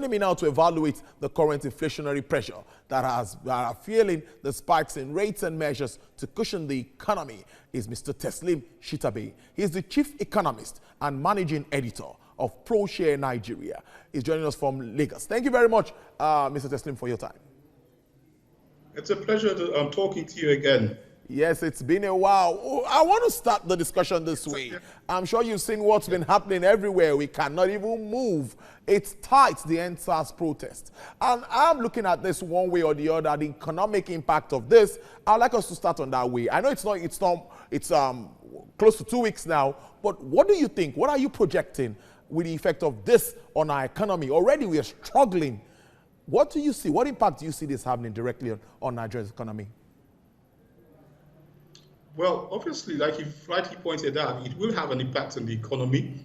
Joining me now to evaluate the current inflationary pressure that are fueling the spikes in rates and measures to cushion the economy is Mr. Teslim Shitta-Bay. He is the chief economist and managing editor of ProShare Nigeria. He's joining us from Lagos. Thank you very much, Mr. Teslim, for your time. It's a pleasure to, talking to you again. Yes, it's been a while. I want to start the discussion this way. I'm sure you've seen what's been happening everywhere. We cannot even move. It's tight, the NSAS protest. And I'm looking at this one way or the other, the economic impact of this. I'd like us to start on that way. I know it's close to 2 weeks now, but what do you think? What are you projecting with the effect of this on our economy? Already we are struggling. What do you see? What impact do you see this having directly on Nigeria's economy? Well, obviously, like you've rightly pointed out, it will have an impact on the economy.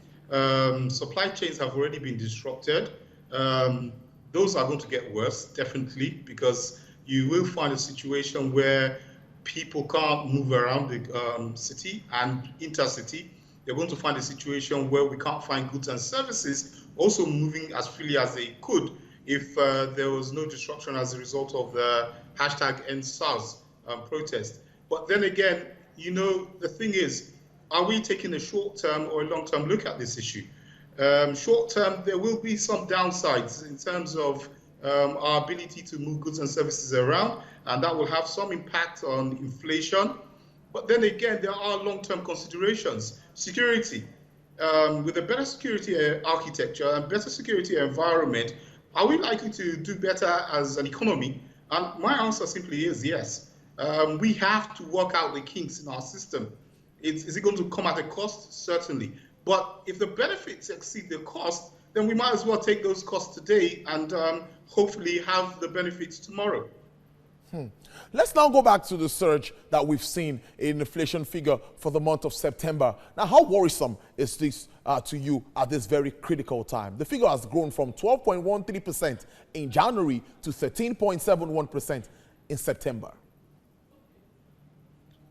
Supply chains have already been disrupted. Those are going to get worse, definitely, because you will find a situation where people can't move around the city and intercity. They're going to find a situation where we can't find goods and services also moving as freely as they could if there was no disruption as a result of the #EndSARS protest. But then again, you know, the thing is, are we taking a short-term or a long-term look at this issue? Short-term, there will be some downsides in terms of our ability to move goods and services around, and that will have some impact on inflation. But then again, there are long-term considerations. Security. With a better security architecture and better security environment, are we likely to do better as an economy? And my answer simply is yes. We have to work out the kinks in our system. Is it going to come at a cost? Certainly. But if the benefits exceed the cost, then we might as well take those costs today and hopefully have the benefits tomorrow. Let's now go back to the surge that we've seen in inflation figure for the month of September. Now, how worrisome is this to you at this very critical time? The figure has grown from 12.13% in January to 13.71% in September.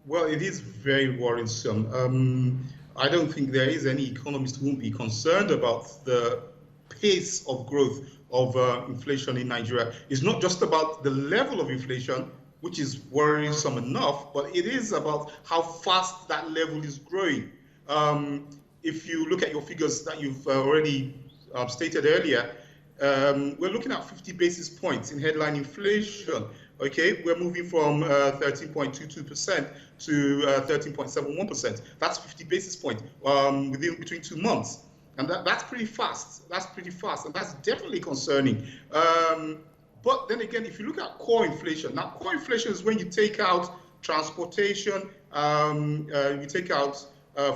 Well, it is very worrisome. I don't think there is any economist who won't be concerned about the pace of growth of inflation in Nigeria. It's not just about the level of inflation, which is worrisome enough, but it is about how fast that level is growing. If you look at your figures that you've already stated earlier, we're looking at 50 basis points in headline inflation. Okay, we're moving from 13.22% to 13.71%. That's 50 basis points between 2 months. And that's pretty fast. That's pretty fast. And that's definitely concerning. But then again, if you look at core inflation, now core inflation is when you take out transportation, you take out,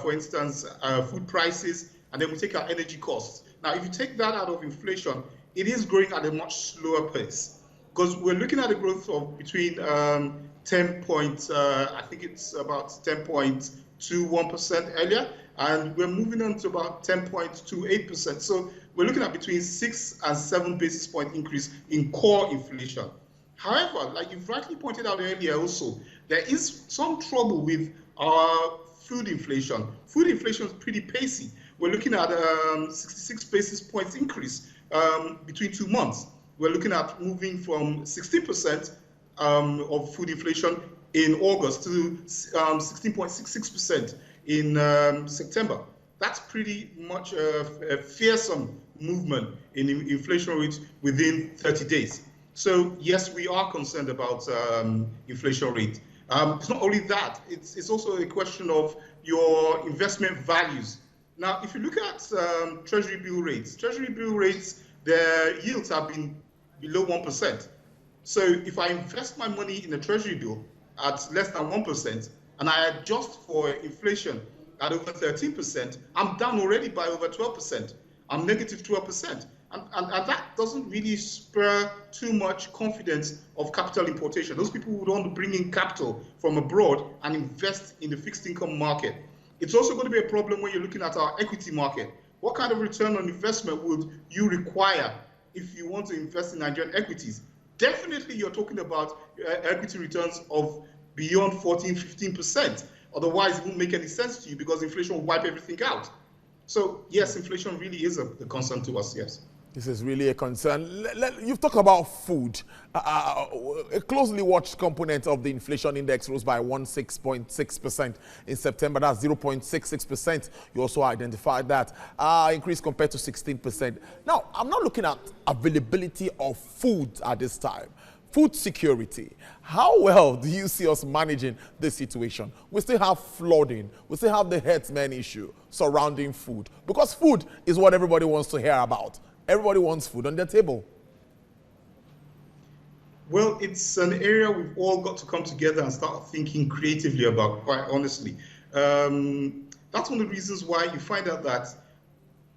for instance, food prices, and then we take out energy costs. Now, if you take that out of inflation, it is growing at a much slower pace. Because we're looking at a growth of between 10.21% earlier, and we're moving on to about 10.28%. So we're looking at between 6 and 7 basis point increase in core inflation. However, like you've rightly pointed out earlier also, there is some trouble with our food inflation. Food inflation is pretty pacey. We're looking at 66 basis points increase between 2 months. We're looking at moving from 16% of food inflation in August to 16.66% in September. That's pretty much a fearsome movement in inflation rate within 30 days. So yes, we are concerned about inflation rate. It's not only that, it's also a question of your investment values. Now, if you look at Treasury bill rates, their yields have been below 1%. So if I invest my money in a Treasury bill at less than 1% and I adjust for inflation at over 13%, I'm down already by over 12%. I'm negative 12%. And that doesn't really spur too much confidence of capital importation. Those people would want to bring in capital from abroad and invest in the fixed income market. It's also going to be a problem when you're looking at our equity market. What kind of return on investment would you require if you want to invest in Nigerian equities? Definitely you're talking about equity returns of beyond 14–15%. Otherwise, it won't make any sense to you because inflation will wipe everything out. So yes, inflation really is a concern to us, yes. This is really a concern. You've talked about food. A closely watched component of the inflation index rose by 16.6% in September. That's 0.66%. You also identified that increase compared to 16%. Now, I'm not looking at availability of food at this time. Food security. How well do you see us managing this situation? We still have flooding. We still have the herdsmen issue surrounding food. Because food is what everybody wants to hear about. Everybody wants food on their table. Well, it's an area we've all got to come together and start thinking creatively about, quite honestly. That's one of the reasons why you find out that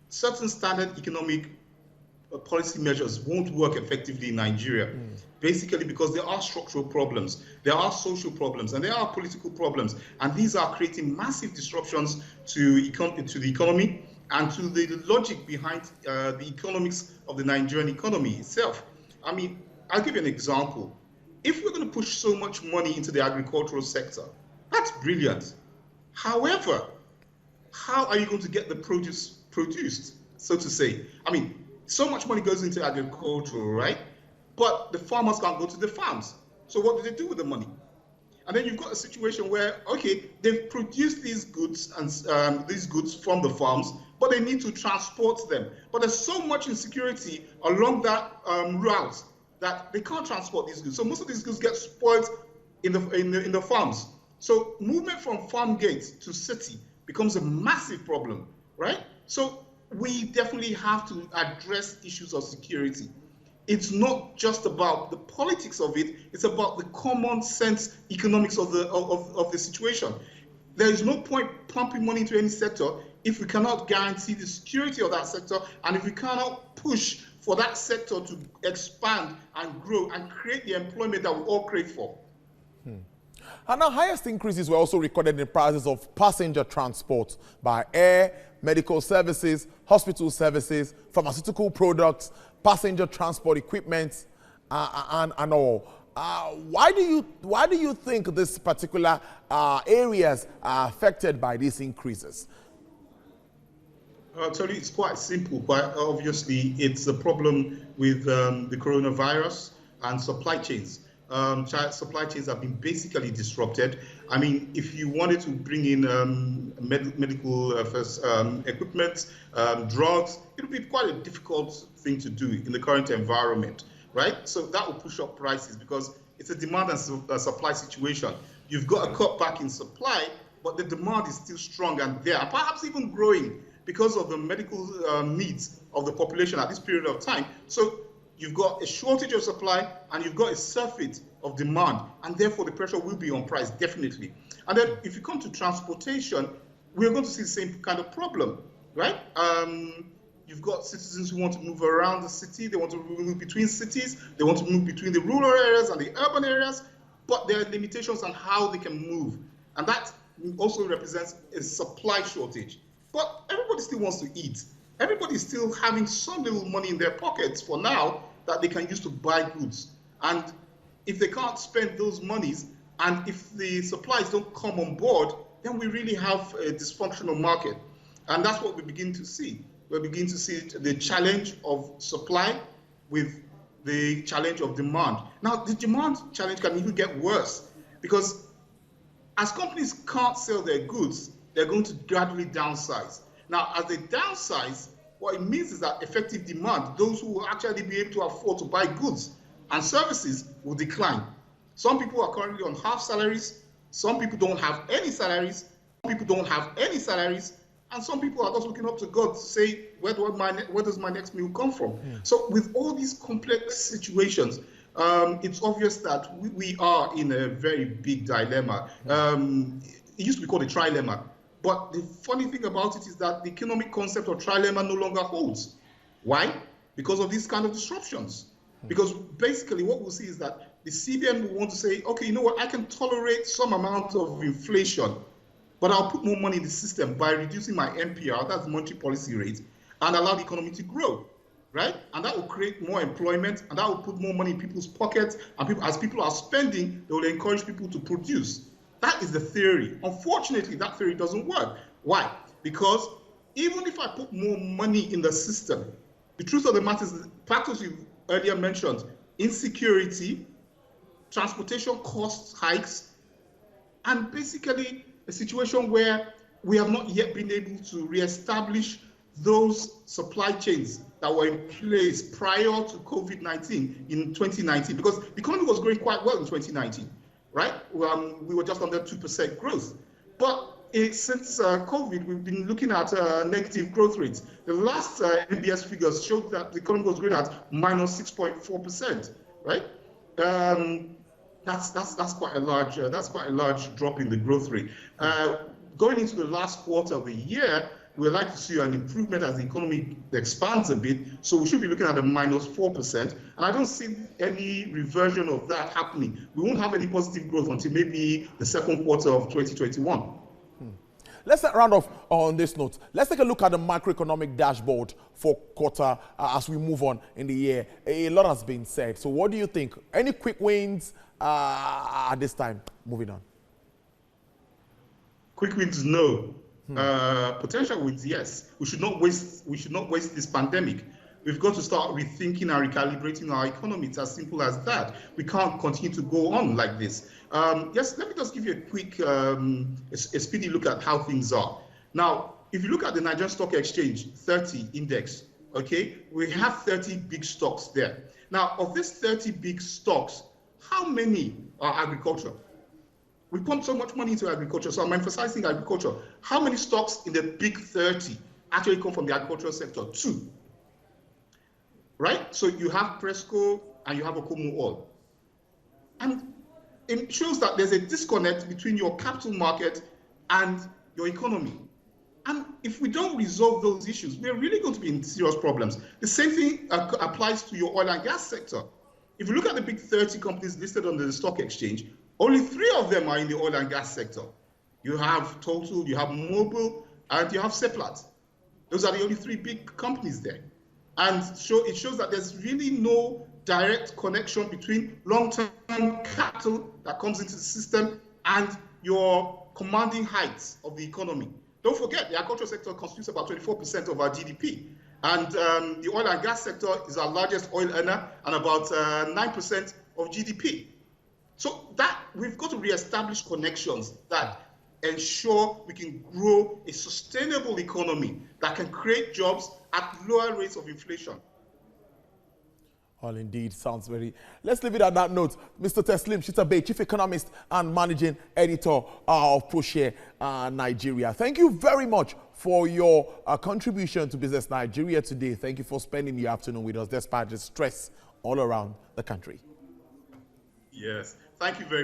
certain standard economic policy measures won't work effectively in Nigeria. Basically because there are structural problems, there are social problems, and there are political problems. And these are creating massive disruptions to the economy and to the logic behind the economics of the Nigerian economy itself. I mean, I'll give you an example. If we're going to push so much money into the agricultural sector, that's brilliant. However, how are you going to get the produce produced, so to say? I mean, so much money goes into agriculture, right? But the farmers can't go to the farms. So what do they do with the money? And then you've got a situation where, okay, they've produced these goods and these goods from the farms, but they need to transport them. But there's so much insecurity along that route that they can't transport these goods. So most of these goods get spoiled in the farms. So movement from farm gate to city becomes a massive problem, right? So we definitely have to address issues of security. It's not just about the politics of it, it's about the common sense economics of the situation. There is no point pumping money into any sector if we cannot guarantee the security of that sector, and if we cannot push for that sector to expand and grow and create the employment that we all crave for. And the highest increases were also recorded in prices of passenger transport by air, medical services, hospital services, pharmaceutical products, passenger transport equipment, and all. Why do you think this particular areas are affected by these increases? I'll tell you, it's quite simple. Quite obviously, it's a problem with the coronavirus and supply chains. Supply chains have been basically disrupted. I mean, if you wanted to bring in medical equipment, drugs, it would be quite a difficult thing to do in the current environment, right? So that will push up prices because it's a demand and supply situation. You've got a cutback in supply, but the demand is still strong and there, and perhaps even growing because of the medical needs of the population at this period of time. So you've got a shortage of supply and you've got a surfeit of demand, and therefore the pressure will be on price, definitely. And then if you come to transportation, we're going to see the same kind of problem, right? You've got citizens who want to move around the city, they want to move between cities, they want to move between the rural areas and the urban areas, but there are limitations on how they can move. And that also represents a supply shortage. But everybody still wants to eat. Everybody's still having some little money in their pockets for now that they can use to buy goods. And if they can't spend those monies, and if the supplies don't come on board, then we really have a dysfunctional market. And that's what we begin to see. We begin to see the challenge of supply with the challenge of demand. Now, the demand challenge can even get worse because as companies can't sell their goods, they're going to gradually downsize. Now, as they downsize, what it means is that effective demand, those who will actually be able to afford to buy goods and services, will decline. Some people are currently on half salaries. Some people don't have any salaries. Some people don't have any salaries. And some people are just looking up to God to say, where does my next meal come from? So with all these complex situations, it's obvious that we are in a very big dilemma. It used to be called a trilemma. But the funny thing about it is that the economic concept of trilemma no longer holds. Why? Because of these kind of disruptions. Because basically what we'll see is that the CBN will want to say, okay, you know what, I can tolerate some amount of inflation, but I'll put more money in the system by reducing my MPR, that's the monetary policy rate, and allow the economy to grow, right? And that will create more employment, and that will put more money in people's pockets, and as people are spending, they will encourage people to produce. That is the theory. Unfortunately, that theory doesn't work. Why? Because even if I put more money in the system, The truth of the matter is the factors you earlier mentioned, insecurity, transportation cost hikes, and basically a situation where we have not yet been able to reestablish those supply chains that were in place prior to COVID-19 in 2019, because the economy was growing quite well in 2019, right? We were just under 2% growth. But since COVID, we've been looking at negative growth rates. The last NBS figures showed that the economy was growing at minus 6.4%, right? That's quite a large drop in the growth rate. Going into the last quarter of the year, we'd like to see an improvement as the economy expands a bit. So we should be looking at a minus 4%. And I don't see any reversion of that happening. We won't have any positive growth until maybe the second quarter of 2021. Let's round off on this note. Let's take a look at the macroeconomic dashboard for quarter as we move on in the year. A lot has been said. So what do you think? Any quick wins at this time? Moving on. Quick wins, no. Potential wins, yes. We should not waste this pandemic. We've got to start rethinking and recalibrating our economy. It's as simple as that. We can't continue to go on like this. Yes, let me just give you a quick, a speedy look at how things are. Now, if you look at the Nigerian Stock Exchange 30 index, okay, we have 30 big stocks there. Now, of these 30 big stocks, how many are agriculture? We pump so much money into agriculture, so I'm emphasizing agriculture. How many stocks in the big 30 actually come from the agricultural sector? 2. Right? So you have Presco and you have Okomu Oil. And it shows that there's a disconnect between your capital market and your economy. And if we don't resolve those issues, we're really going to be in serious problems. The same thing applies to your oil and gas sector. If you look at the big 30 companies listed on the stock exchange, only 3 of them are in the oil and gas sector. You have Total, you have Mobil, and you have Seplat. Those are the only 3 big companies there. And it shows that there's really no direct connection between long-term capital that comes into the system and your commanding heights of the economy. Don't forget, the agricultural sector constitutes about 24% of our GDP. And the oil and gas sector is our largest oil earner and about 9% of GDP. So that we've got to reestablish connections that ensure we can grow a sustainable economy that can create jobs at lower rates of inflation. Well, indeed, sounds very... Let's leave it at that note. Mr. Teslim Shitta-Bay, Chief Economist and Managing Editor of ProShare Nigeria. Thank you very much for your contribution to Business Nigeria today. Thank you for spending your afternoon with us despite the stress all around the country. Yes, thank you very much.